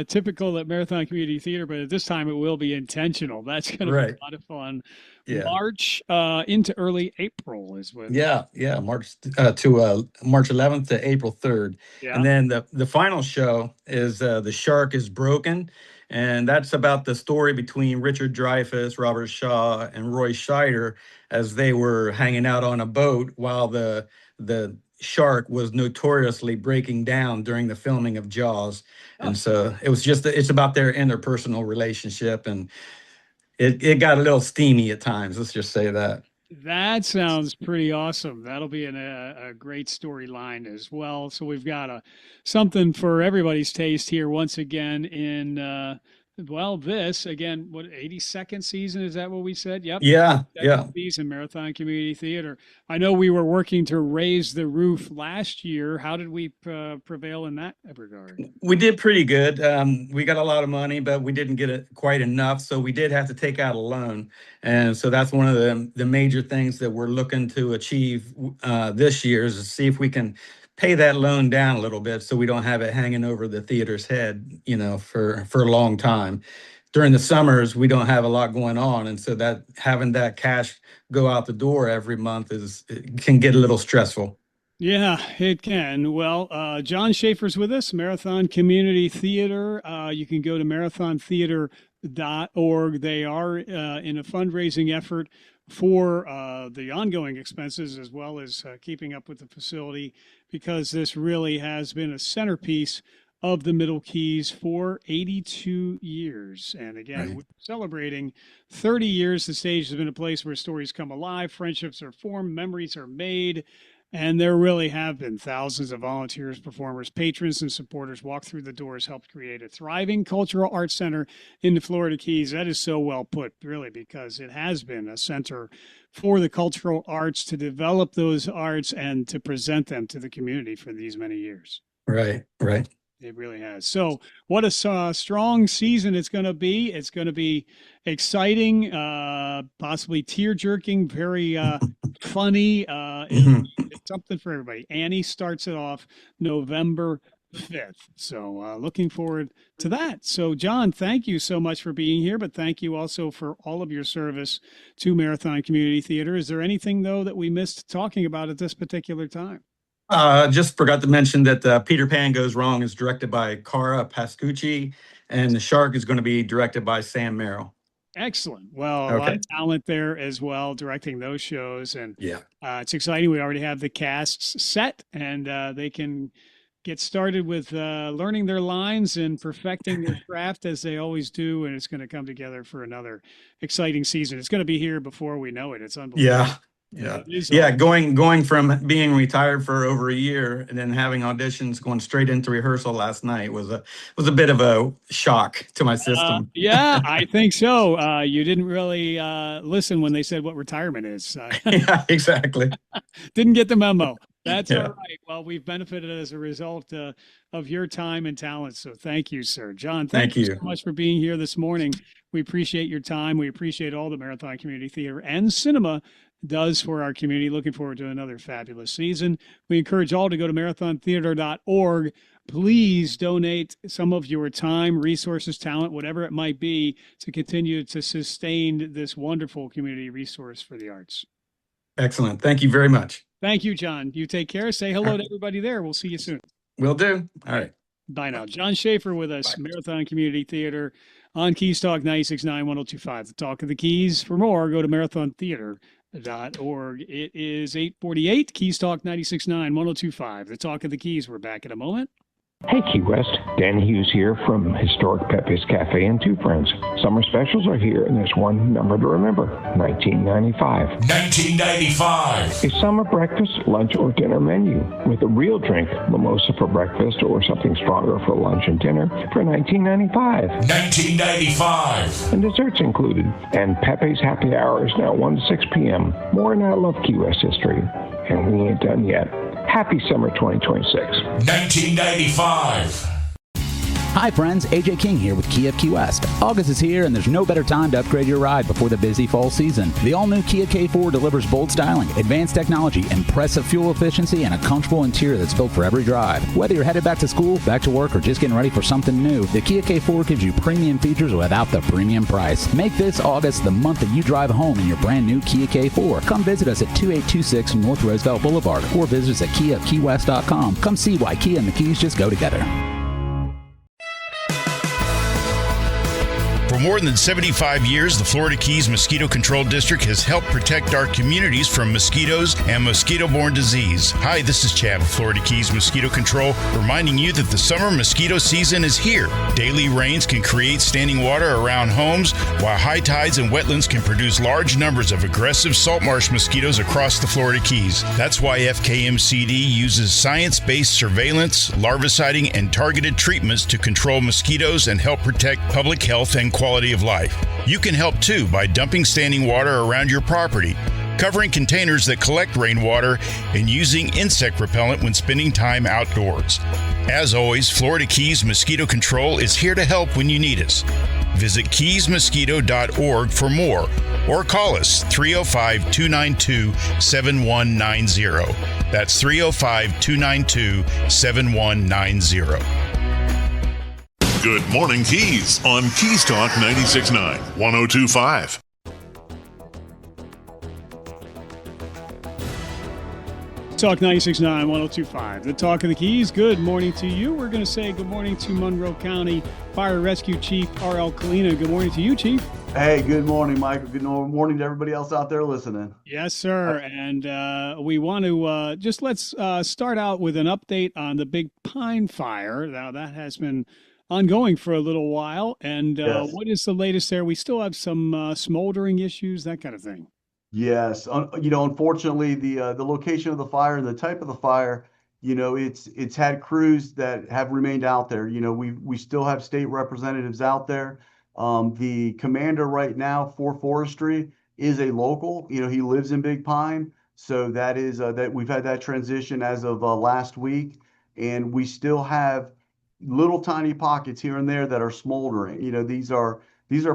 typical at Marathon Community Theater, but at this time it will be intentional. That's going to be Right. a lot of fun. Yeah. March into early April is when. Yeah, March to March 11th to April 3rd. Yeah. And then the final show is The Shark is Broken. And that's about the story between Richard Dreyfuss, Robert Shaw, and Roy Scheider as they were hanging out on a boat while the shark was notoriously breaking down during the filming of Jaws. And so it's about their interpersonal relationship, and it got a little steamy at times. Let's just say that. That sounds pretty awesome. That'll be a great storyline as well. So we've got something for everybody's taste here once again in this again, what 82nd season, is that what we said? Yep. Yeah. Season Marathon Community Theater. I know we were working to raise the roof last year. How did we prevail in that regard? We did pretty good. We got a lot of money, but we didn't get it quite enough. So we did have to take out a loan. And so that's one of the major things that we're looking to achieve this year, is to see if we can pay that loan down a little bit so we don't have it hanging over the theater's head, for a long time. During the summers, we don't have a lot going on. And so that having that cash go out the door every month it can get a little stressful. Yeah, it can. Well, John Schaeffer's with us, Marathon Community Theater. You can go to marathontheater.org. They are in a fundraising effort for the ongoing expenses, as well as keeping up with the facility, because this really has been a centerpiece of the Middle Keys for 82 years. And again, Right. we're celebrating 30 years. The stage has been a place where stories come alive, friendships are formed, memories are made. And there really have been thousands of volunteers, performers, patrons, and supporters walk through the doors, helped create a thriving cultural arts center in the Florida Keys. That is so well put, really, because it has been a center for the cultural arts, to develop those arts and to present them to the community for these many years. Right. It really has. So what a strong season it's going to be. It's going to be exciting, possibly tear-jerking, very funny. It's something for everybody. Annie starts it off November 5th. So looking forward to that. So John, thank you so much for being here, but thank you also for all of your service to Marathon Community Theater. Is there anything, though, that we missed talking about at this particular time? Just forgot to mention that Peter Pan Goes Wrong is directed by Cara Pascucci, and The Shark is going to be directed by Sam Merrill. Excellent. Well, a lot of talent there as well, directing those shows. And Yeah. It's exciting. We already have the casts set, and they can get started with learning their lines and perfecting their craft, as they always do. And it's going to come together for another exciting season. It's going to be here before we know it. It's unbelievable. Yeah. Going from being retired for over a year and then having auditions, going straight into rehearsal last night was a bit of a shock to my system. Yeah, I think so. You didn't really listen when they said what retirement is. Yeah, exactly. Didn't get the memo. That's Yeah. all right. Well, we've benefited as a result of your time and talent. So thank you, sir. John, thank you so much for being here this morning. We appreciate your time. We appreciate all the Marathon Community Theater and Cinema does for our community. Looking forward to another fabulous season. We encourage all to go to marathontheater.org. Please donate some of your time, resources, talent, whatever it might be, to continue to sustain this wonderful community resource for the arts. Excellent. Thank you very much. Thank you, John. You take care. Say hello to everybody there. We'll see you soon. Will do. All right. Bye now. John Schaeffer with us, Marathon Community Theater on Keys Talk 96.9 1025. The Talk of the Keys. For more, go to marathontheater.org. It is 8:48. Keys Talk 96.9 1025. The Talk of the Keys. We're back in a moment. Hey Key West, Dan Hughes here from historic Pepe's Cafe and Two Friends. Summer specials are here and there's one number to remember, 1995. 1995. A summer breakfast, lunch, or dinner menu with a real drink, mimosa for breakfast or something stronger for lunch and dinner for 1995. 1995. And desserts included. And Pepe's Happy Hour is now 1 to 6 p.m. More in I Love Key West history. And we ain't done yet. Happy summer 2026. 1995. Hi friends, AJ King here with Kia of Key West. August is here and there's no better time to upgrade your ride before the busy fall season. The all-new Kia K4 delivers bold styling, advanced technology, impressive fuel efficiency, and a comfortable interior that's built for every drive. Whether you're headed back to school, back to work, or just getting ready for something new, the Kia K4 gives you premium features without the premium price. Make this August the month that you drive home in your brand new Kia K4. Come visit us at 2826 North Roosevelt Boulevard or visit us at KiaKeyWest.com. Come see why Kia and the Keys just go together. For more than 75 years, the Florida Keys Mosquito Control District has helped protect our communities from mosquitoes and mosquito-borne disease. Hi, this is Chad with Florida Keys Mosquito Control, reminding you that the summer mosquito season is here. Daily rains can create standing water around homes, while high tides and wetlands can produce large numbers of aggressive salt marsh mosquitoes across the Florida Keys. That's why FKMCD uses science-based surveillance, larviciding, and targeted treatments to control mosquitoes and help protect public health and quality of life. You can help too by dumping standing water around your property, covering containers that collect rainwater, and using insect repellent when spending time outdoors. As always, Florida Keys Mosquito Control is here to help when you need us. Visit keysmosquito.org for more or call us 305-292-7190. That's 305-292-7190. Good morning, Keys, on Keys Talk 96.9, 102.5. Talk 96.9, 102.5. The Talk of the Keys. Good morning to you. We're going to say good morning to Monroe County Fire Rescue Chief R.L. Collina. Good morning to you, Chief. Hey, good morning, Michael. Good morning to everybody else out there listening. Yes, sir. And we want to let's start out with an update on the Big Pine Fire. Now, that has been ongoing for a little while. And Yes. what is the latest there? We still have some smoldering issues, that kind of thing. Yes, unfortunately, the location of the fire and the type of the fire, it's had crews that have remained out there. We still have state representatives out there. The commander right now for forestry is a local. He lives in Big Pine, so that is that we've had that transition as of last week, and we still have little tiny pockets here and there that are smoldering. These are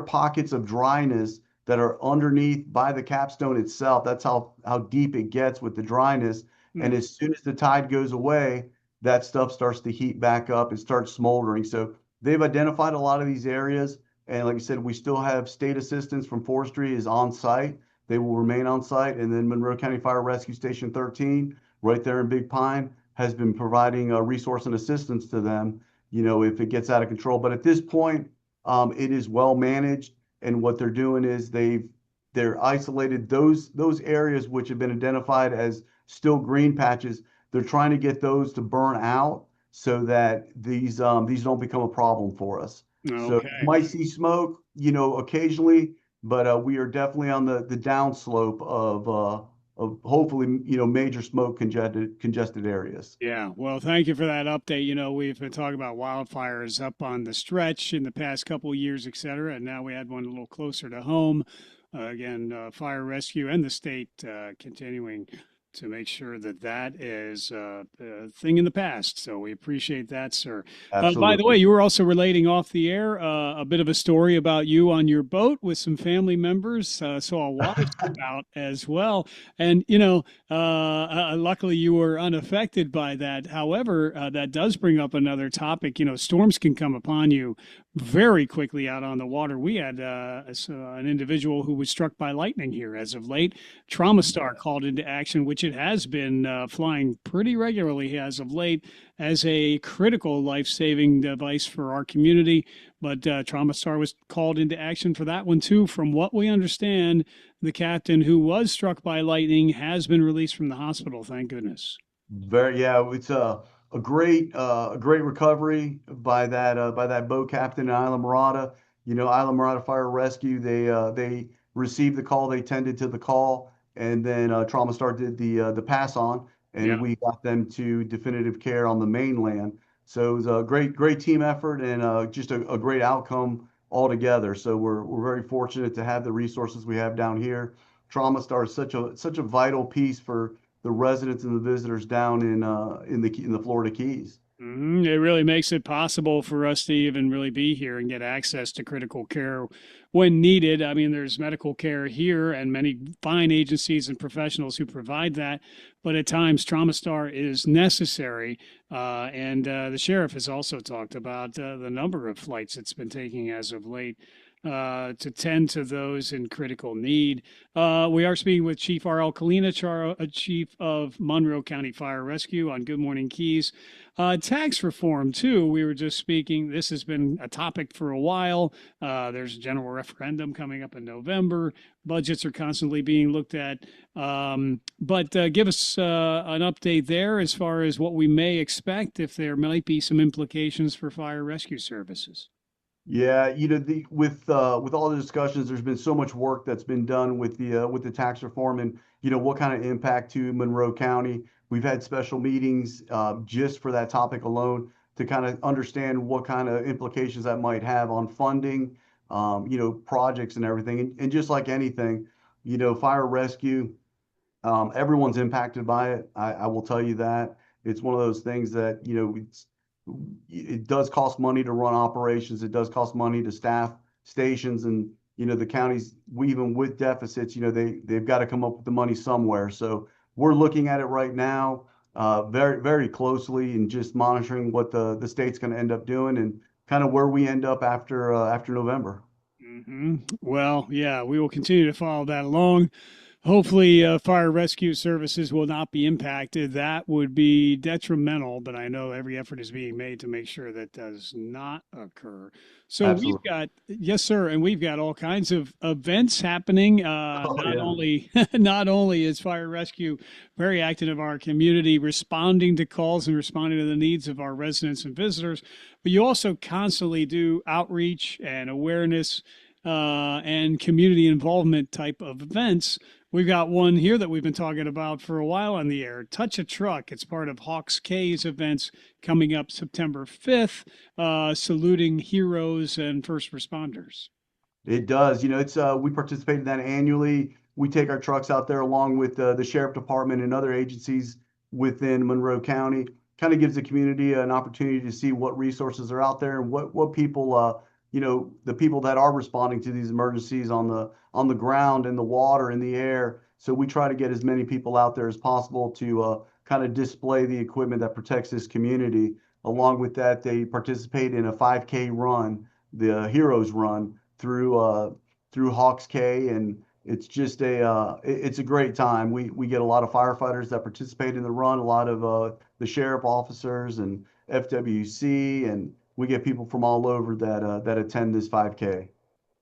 pockets of dryness that are underneath by the capstone itself. That's how deep it gets with the dryness. And as soon as the tide goes away, that stuff starts to heat back up and starts smoldering. So they've identified a lot of these areas. And like I said, we still have state assistance from forestry is on site. They will remain on site. And then Monroe County Fire Rescue Station 13, right there in Big Pine, has been providing resource and assistance to them, if it gets out of control. But at this point, it is well managed. And what they're doing is they're isolated those areas which have been identified as still green patches. They're trying to get those to burn out so that these don't become a problem for us. Okay. So you might see smoke, occasionally, but we are definitely on the downslope of hopefully major smoke congested areas. Yeah, well, thank you for that update. We've been talking about wildfires up on the stretch in the past couple of years, et cetera, and now we had one a little closer to home. Again, fire rescue and the state continuing to make sure that is a thing in the past. So we appreciate that, sir. By the way, you were also relating off the air a bit of a story about you on your boat with some family members. So I'll watch about as well. And, luckily you were unaffected by that. However, that does bring up another topic. Storms can come upon you very quickly out on the water. We had an individual who was struck by lightning here as of late. TraumaStar called into action, which it has been flying pretty regularly as of late as a critical life-saving device for our community. But TraumaStar was called into action for that one too. From what we understand, the captain who was struck by lightning has been released from the hospital. Thank goodness. It's a a great recovery by that boat captain in Isla Morada. Isla Morada Fire Rescue, they received the call, they tended to the call, and then Trauma Star did the pass on, and we got them to definitive care on the mainland. So it was a great team effort and just a great outcome altogether. So we're very fortunate to have the resources we have down here. Trauma Star is such a vital piece for the residents and the visitors down in the Florida Keys. It really makes it possible for us to even really be here and get access to critical care when needed. I mean, there's medical care here and many fine agencies and professionals who provide that, but at times Trauma Star is necessary. And the sheriff has also talked about the number of flights it's been taking as of late to tend to those in critical need. We are speaking with Chief R.L. Collina, Chief of Monroe County Fire Rescue on Good Morning Keys. Tax reform, too. We were just speaking. This has been a topic for a while. There's a general referendum coming up in November. Budgets are constantly being looked at. But give us an update there as far as what we may expect if there might be some implications for fire rescue services. Yeah, with all the discussions, there's been so much work that's been done with the tax reform and what kind of impact to Monroe County. We've had special meetings just for that topic alone to kind of understand what kind of implications that might have on funding, projects and everything. And just like anything, fire rescue, everyone's impacted by it. I will tell you that it's one of those things that it does cost money to run operations. It does cost money to staff stations, and the counties, even with deficits, they've got to come up with the money somewhere. So we're looking at it right now, very very closely, and just monitoring what the state's going to end up doing and kind of where we end up after November. Well, yeah, we will continue to follow that along. Hopefully, fire rescue services will not be impacted. That would be detrimental, but I know every effort is being made to make sure that does not occur. So Absolutely. yes, sir, and we've got all kinds of events happening. Not only is fire rescue very active in our community, responding to calls and responding to the needs of our residents and visitors, but you also constantly do outreach and awareness and community involvement type of events. We've got one here that we've been talking about for a while on the air, Touch a Truck. It's part of Hawks K's events coming up September 5th, saluting heroes and first responders. It does. It's we participate in that annually. We take our trucks out there along with the sheriff department and other agencies within Monroe County. Kind of gives the community an opportunity to see what resources are out there and what people the people that are responding to these emergencies on the ground, in the water, in the air. So we try to get as many people out there as possible to kind of display the equipment that protects this community. Along with that, they participate in a 5K run, the Heroes Run through Hawks K, and it's just it's a great time. We get a lot of firefighters that participate in the run, a lot of the sheriff officers and FWC, and we get people from all over that attend this 5K.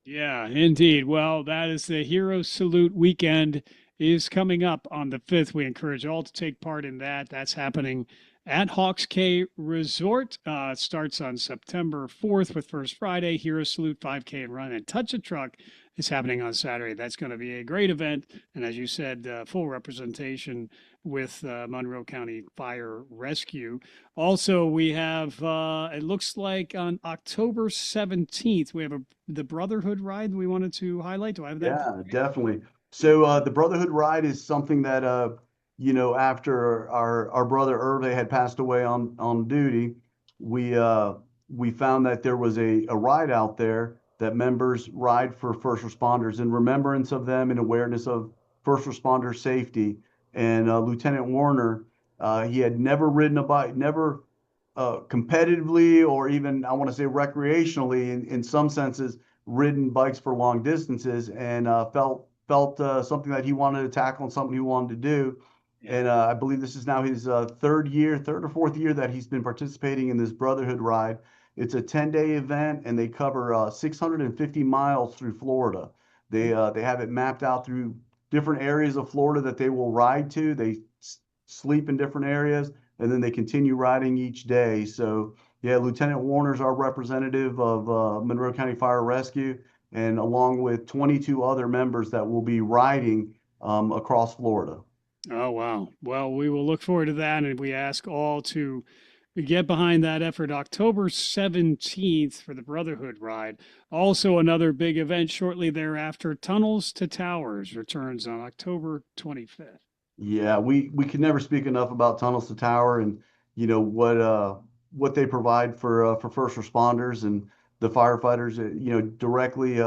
Yeah, indeed. Well, that is the Hero Salute weekend is coming up on the 5th. We encourage all to take part in that. That's happening at Hawks K Resort. It starts on September 4th with First Friday, Hero Salute 5K and Run, and Touch a Truck is happening on Saturday. That's going to be a great event. And as you said, full representation with Monroe County Fire Rescue. Also, we have, it looks like on October 17th, we have the Brotherhood Ride we wanted to highlight. Do I have that? Yeah, definitely. So the Brotherhood Ride is something that, after our brother Irve had passed away on duty, we found that there was a ride out there that members ride for first responders in remembrance of them and awareness of first responder safety. And Lieutenant Warner, he had never ridden a bike, never competitively or even, I want to say recreationally in some senses, ridden bikes for long distances, and felt something that he wanted to tackle and something he wanted to do. And I believe this is now his third or fourth year that he's been participating in this Brotherhood Ride. It's a 10-day event, and they cover 650 miles through Florida. They have it mapped out through different areas of Florida that they will ride to. They sleep in different areas. and then they continue riding each day. So yeah, Lieutenant Warner's our representative of Monroe County Fire Rescue, and along with 22 other members that will be riding across Florida. Oh, wow. Well, we will look forward to that. And we ask all to get behind that effort October 17th for the Brotherhood Ride. Also, another big event shortly thereafter, Tunnels to Towers returns on October 25th. Yeah, we can never speak enough about Tunnels to Tower, and what they provide for first responders and the firefighters. Directly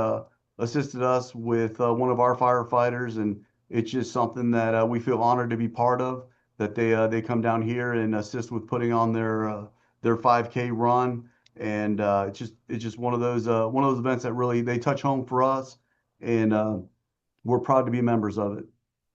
assisted us with one of our firefighters, and it's just something that we feel honored to be part of. That they come down here and assist with putting on their 5K run, and it's just one of those events that really they touch home for us, and we're proud to be members of it.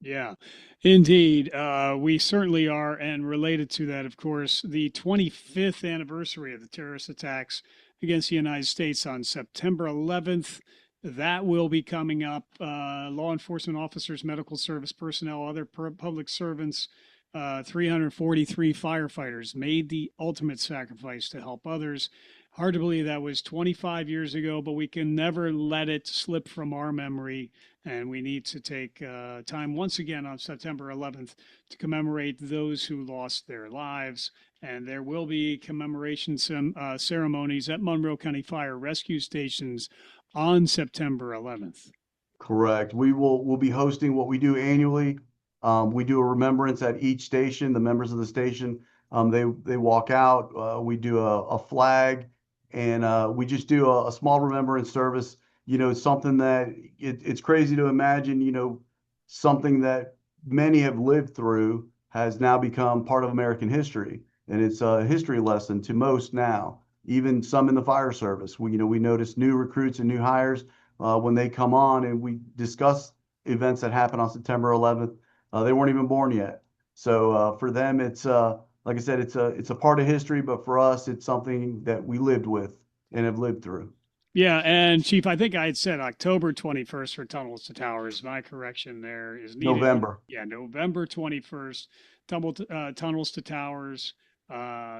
Yeah, indeed. We certainly are. And related to that, of course, the 25th anniversary of the terrorist attacks against the United States on September 11th. That will be coming up. Law enforcement officers, medical service personnel, other public servants, 343 firefighters made the ultimate sacrifice to help others. Hard to believe that was 25 years ago, but we can never let it slip from our memory. And we need to take time once again on September 11th to commemorate those who lost their lives. And there will be commemoration ceremonies at Monroe County Fire Rescue Stations on September 11th. Correct. We'll be hosting what we do annually. We do a remembrance at each station. The members of the station, they walk out. We do a flag, and we just do a small remembrance service. It's something that it's crazy to imagine. Something that many have lived through has now become part of American history, and it's a history lesson to most now. Even some in the fire service. We notice new recruits and new hires when they come on, and we discuss events that happen on September 11th. They weren't even born yet. So for them, it's like I said, it's a part of history, but for us, it's something that we lived with and have lived through. Yeah, and Chief, I think I had said October 21st for Tunnels to Towers. My correction there is needed. November. Yeah, November 21st. Tunnels to Towers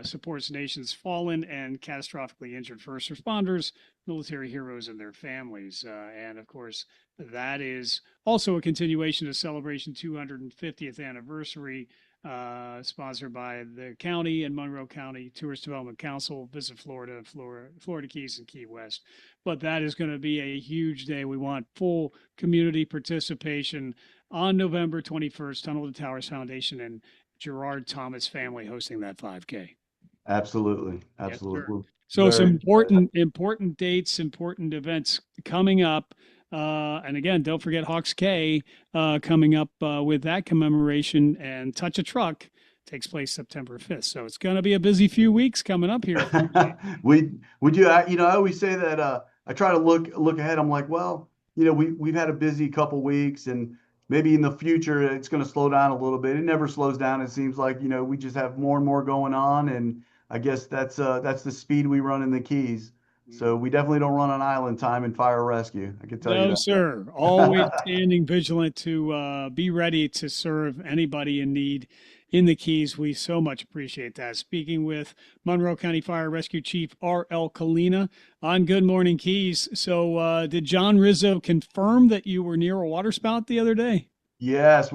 supports nation's fallen and catastrophically injured first responders, military heroes, and their families. And of course, that is also a continuation of Celebration 250th anniversary, sponsored by the county and Monroe County Tourist Development Council, Visit Florida, Florida Keys, and Key West. But that is going to be a huge day. We want full community participation on November 21st, Tunnel to Towers Foundation and Gerard Thomas family hosting that 5K. Absolutely. Yes, so some important dates, important events coming up. And again, don't forget Hawks K coming up with that commemoration, and Touch a Truck takes place September 5th. So it's going to be a busy few weeks coming up here. we do. I always say that I try to look ahead. I'm like, well, we've had a busy couple weeks, and maybe in the future it's going to slow down a little bit. It never slows down. It seems like we just have more and more going on, and I guess that's the speed we run in the Keys. So we definitely don't run on island time in fire rescue. I can tell you that. No, sir. Always standing vigilant to be ready to serve anybody in need in the Keys. We so much appreciate that. Speaking with Monroe County Fire Rescue Chief R.L. Collina on Good Morning Keys. So did John Rizzo confirm that you were near a waterspout the other day? Yes,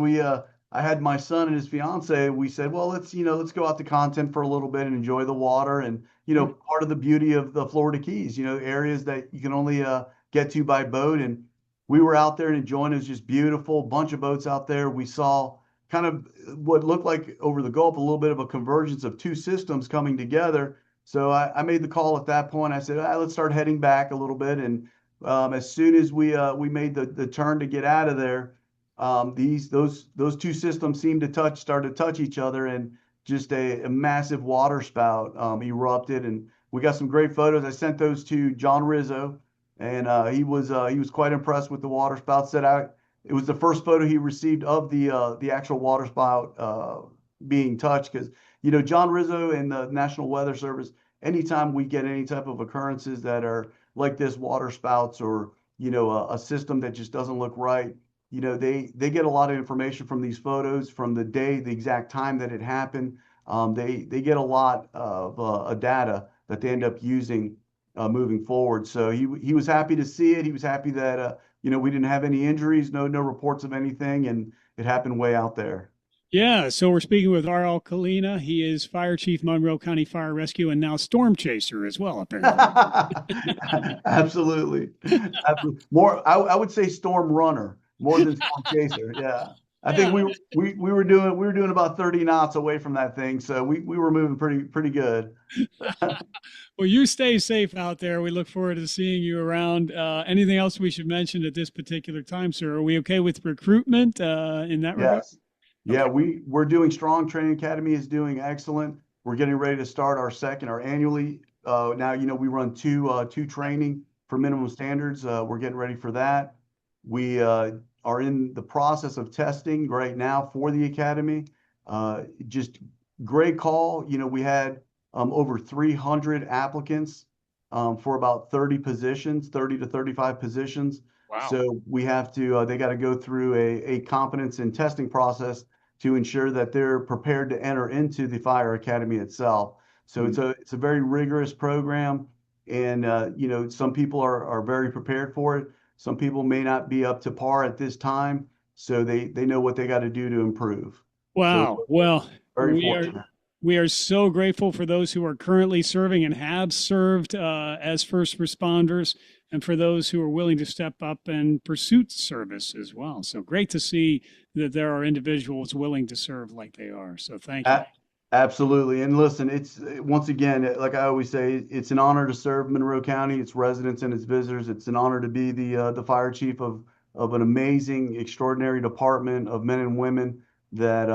I had my son and his fiance. We said, well, let's go out to content for a little bit and enjoy the water. And, part of the beauty of the Florida Keys, areas that you can only get to by boat. And we were out there and enjoying it. It was just beautiful. Bunch of boats out there. We saw kind of what looked like over the Gulf, a little bit of a convergence of two systems coming together. So I made the call at that point. I said, let's start heading back a little bit. And as soon as we made the turn to get out of there, those two systems started to touch each other, and just a massive water spout erupted, and we got some great photos. I sent those to John Rizzo, and he was quite impressed with the water spout. Said it was the first photo he received of the actual water spout being touched, because John Rizzo and the National Weather Service, anytime we get any type of occurrences that are like this, water spouts, or a system that just doesn't look right, they get a lot of information from these photos, from the day, the exact time that it happened. they get a lot of data that they end up using moving forward. So he was happy to see it. He was happy that we didn't have any injuries, no reports of anything, and it happened way out there. Yeah, so we're speaking with R.L. Collina. He is Fire Chief, Monroe County Fire Rescue, and now Storm Chaser as well, apparently. Absolutely. Absolutely. More, I would say Storm Runner more than Storm Chaser. Yeah. I think we were doing about 30 knots away from that thing, so we were moving pretty good. Well, you stay safe out there. We look forward to seeing you around. Anything else we should mention at this particular time, sir? Are we okay with recruitment in that regard? Yes. Yeah, we're doing strong. Training Academy is doing excellent. We're getting ready to start our annually. Now, we run two training for minimum standards. We're getting ready for that. We are in the process of testing right now for the Academy. Just great call. We had over 300 applicants for about 30 positions, 30 to 35 positions. Wow. So we have to, they got to go through a competence and testing process to ensure that they're prepared to enter into the Fire Academy itself. So it's a very rigorous program, and some people are very prepared for it. Some people may not be up to par at this time, so they know what they got to do to improve. Wow. So, well, very fortunate. We are so grateful for those who are currently serving and have served as first responders, and for those who are willing to step up and pursue service as well. So great to see that there are individuals willing to serve like they are. So thank you. Absolutely. And listen, it's once again, like I always say, it's an honor to serve Monroe County, its residents and its visitors. It's an honor to be the fire chief of an amazing, extraordinary department of men and women that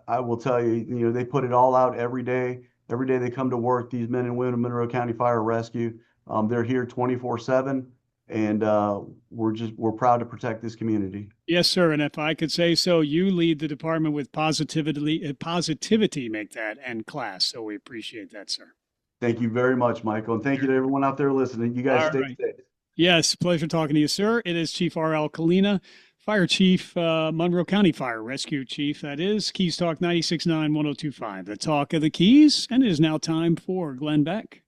I will tell you, they put it all out every day. Every day they come to work, these men and women of Monroe County Fire Rescue. They're here 24/7, and we're proud to protect this community. Yes, sir. And if I could say so, you lead the department with positivity, make that end class. So we appreciate that, sir. Thank you very much, Michael. And thank you to everyone out there listening. You guys stay safe. Yes, pleasure talking to you, sir. It is Chief R.L. Collina, Fire Chief, Monroe County Fire Rescue Chief. That is Keys Talk 96.9 102.5, the talk of the Keys. And it is now time for Glenn Beck.